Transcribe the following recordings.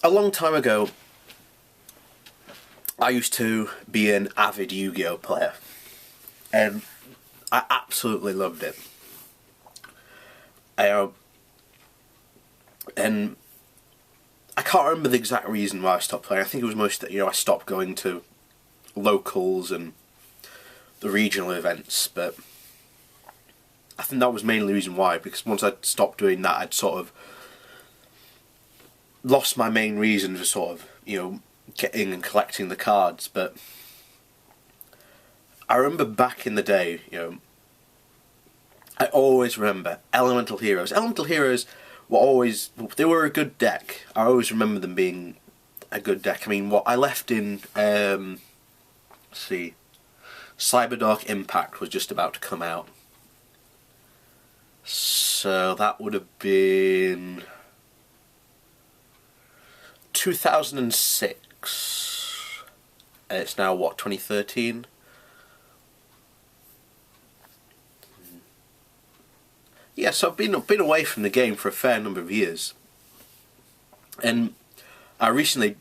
a long time ago, I used to be an avid Yu-Gi-Oh player, and I absolutely loved it. I, and I can't remember the exact reason why I stopped playing. I think it was most that I stopped going to locals and the regional events, but I think that was mainly the reason why, because once I'd stopped doing that, I'd sort of lost my main reason for sort of, getting and collecting the cards. But I remember back in the day, I always remember Elemental Heroes. Elemental Heroes they were a good deck. I always remember them being a good deck. I mean, what I left in, let's see, Cyberdark Impact was just about to come out. So that would have been 2006. And it's now what, 2013? Yeah, so I've been away from the game for a fair number of years, and I recently,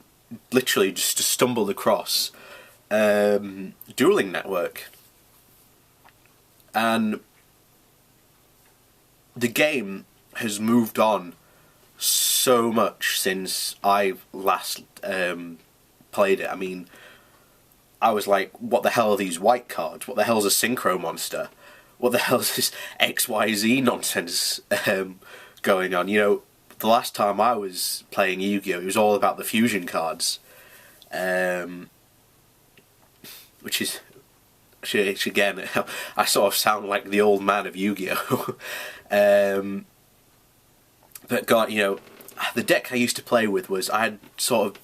literally, just stumbled across Dueling Network, and the game has moved on so much since I last played it. I mean, I was like, what the hell are these white cards? What the hell's a synchro monster? What the hell is this XYZ nonsense going on? The last time I was playing Yu-Gi-Oh, it was all about the fusion cards, which again, I sort of sound like the old man of Yu-Gi-Oh. But God, the deck I used to play with I had sort of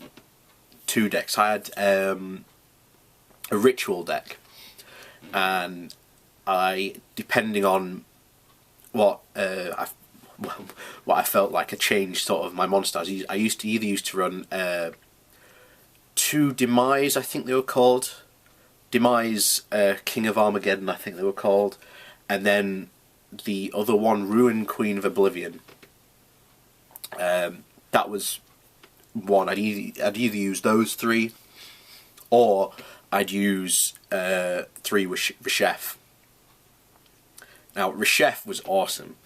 two decks. I had a ritual deck, and depending on what I felt like a change sort of my monsters, I used to run two Demise, I think they were called. Demise, King of Armageddon, I think they were called, and then the other one, Ruin Queen of Oblivion. That was one. I'd either use those three, or I'd use three Reshef. Now, Reshef was awesome,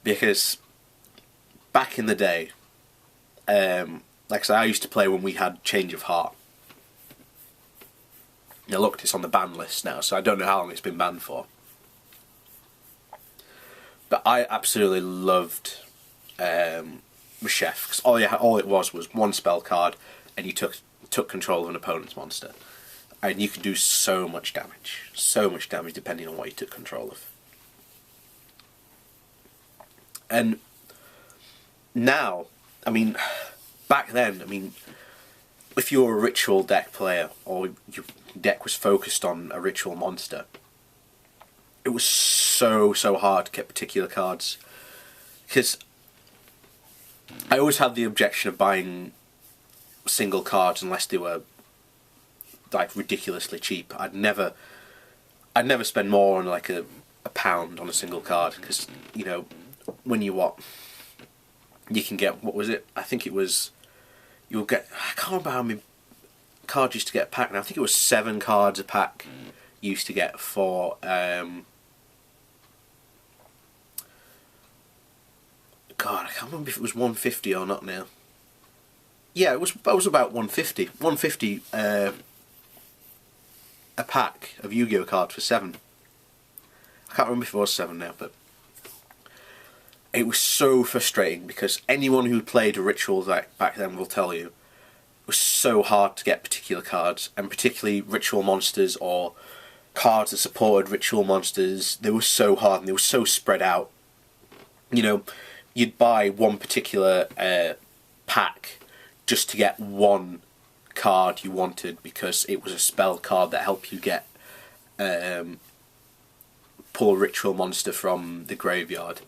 because back in the day, like I said, I used to play when we had Change of Heart. Now look, it's on the ban list now, so I don't know how long it's been banned for. But I absolutely loved Reshef, because all it was one spell card, and you took control of an opponent's monster. And you could do so much damage depending on what you took control of. And now, I mean, back then, I mean, if you were a ritual deck player, or your deck was focused on a ritual monster, it was so hard to get particular cards. Because I always had the objection of buying single cards unless they were like ridiculously cheap. I'd never spend more on like a pound on a single card, because when you can get, what was it? I think it was, I can't remember how many cards you used to get a pack now. I think it was 7 cards a pack you used to get for God, I can't remember if it was 150 or not now. Yeah, it was about 150. 150 a pack of Yu-Gi-Oh cards for 7. I can't remember if it was 7 now, but it was so frustrating, because anyone who played a ritual deck back then will tell you it was so hard to get particular cards, and particularly ritual monsters or cards that supported ritual monsters. They were so hard, and they were so spread out. You'd buy one particular pack just to get one card you wanted, because it was a spell card that helped you get pull a ritual monster from the graveyard.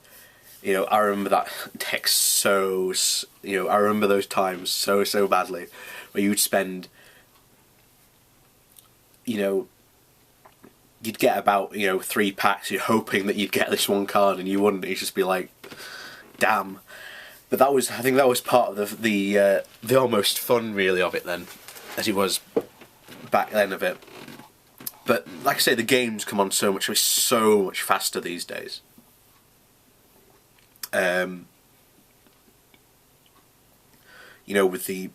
I remember that deck I remember those times so badly, where you'd spend, you'd get about, 3 packs, you're hoping that you'd get this one card, and you wouldn't. You'd just be like, damn. But that was, I think that was part of the almost fun really of it then, as it was back then of it. But like I say, the games come on so much faster these days. You know, with the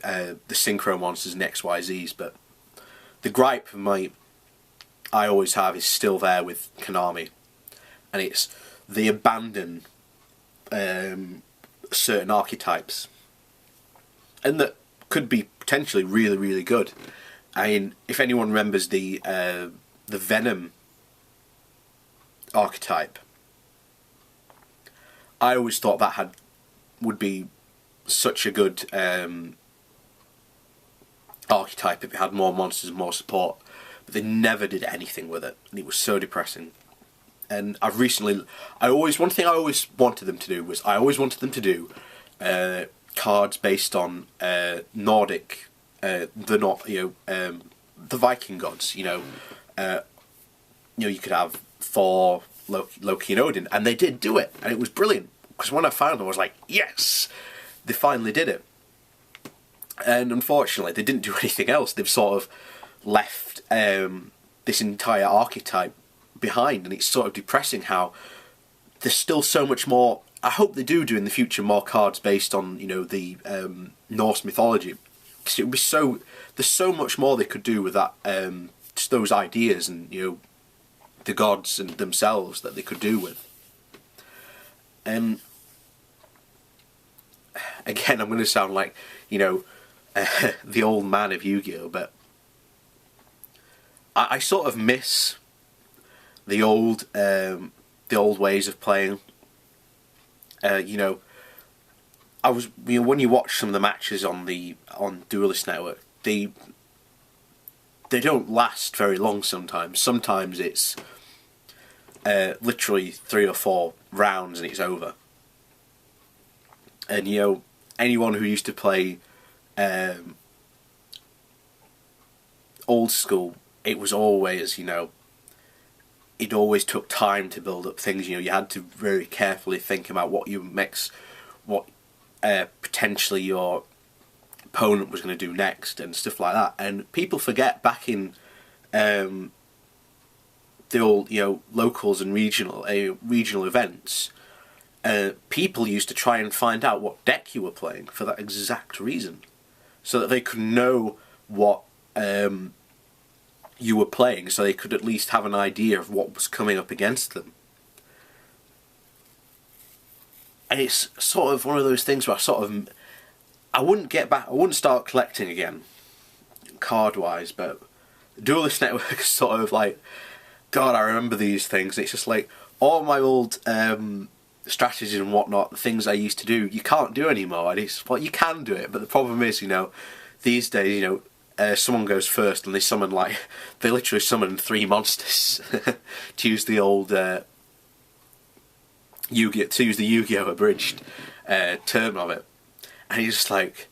synchro monsters and XYZs, but the gripe I always have is still there with Konami, and it's they abandon certain archetypes, and that could be potentially really, really good. I mean, if anyone remembers the Venom archetype, I always thought that would be such a good archetype if it had more monsters and more support, but they never did anything with it, and it was so depressing. And one thing I always wanted them to do was cards based on Nordic, the Viking gods. You could have Thor, Loki, and Odin, and they did do it, and it was brilliant. Because when I found them, I was like, yes, they finally did it. And unfortunately, they didn't do anything else. They've sort of left this entire archetype behind, and it's sort of depressing how there's still so much more. I hope they do in the future more cards based on the Norse mythology, because it would be there's so much more they could do with that, just those ideas and the gods and themselves that they could do with. Again, I'm going to sound like the old man of Yu-Gi-Oh, but I sort of miss the old ways of playing. When you watch some of the matches on Dualist Network, they don't last very long sometimes. Sometimes it's literally 3 or 4 rounds and it's over. And anyone who used to play old school, it was always it always took time to build up things. You had to very carefully think about what you mix, what potentially your opponent was going to do next and stuff like that. And people forget back in the old locals and regional events, people used to try and find out what deck you were playing for that exact reason, so that they could know what you were playing, so they could at least have an idea of what was coming up against them. And it's sort of one of those things where I wouldn't start collecting again, card-wise, but Dualist Network is sort of like, God, I remember these things. It's just like, all my old strategies and whatnot, the things I used to do, you can't do anymore. And it's, well, you can do it, but the problem is, these days, someone goes first and they literally summon 3 monsters to use the old Yu-Gi-Oh abridged term of it, and he's just like,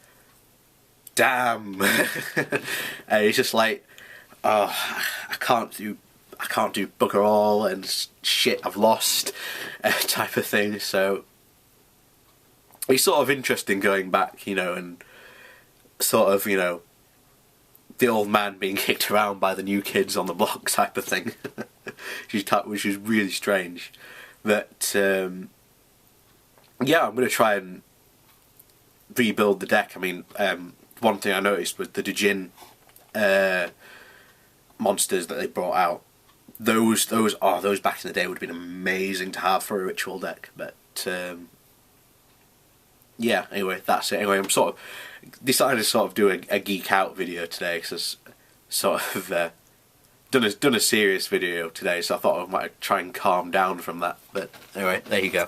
damn. And he's just like, oh, I can't do bugger all, and shit, I've lost, type of thing. So it's sort of interesting going back, and sort of, the old man being kicked around by the new kids on the block type of thing, which is really strange. But yeah, I'm going to try and rebuild the deck. I mean, one thing I noticed was the Djinn monsters that they brought out. Those back in the day would have been amazing to have for a ritual deck. But yeah, anyway, that's it. Anyway, I'm sort of decided to sort of do a geek out video today, because I sort of done a serious video today, so I thought I might try and calm down from that. But anyway, there you go.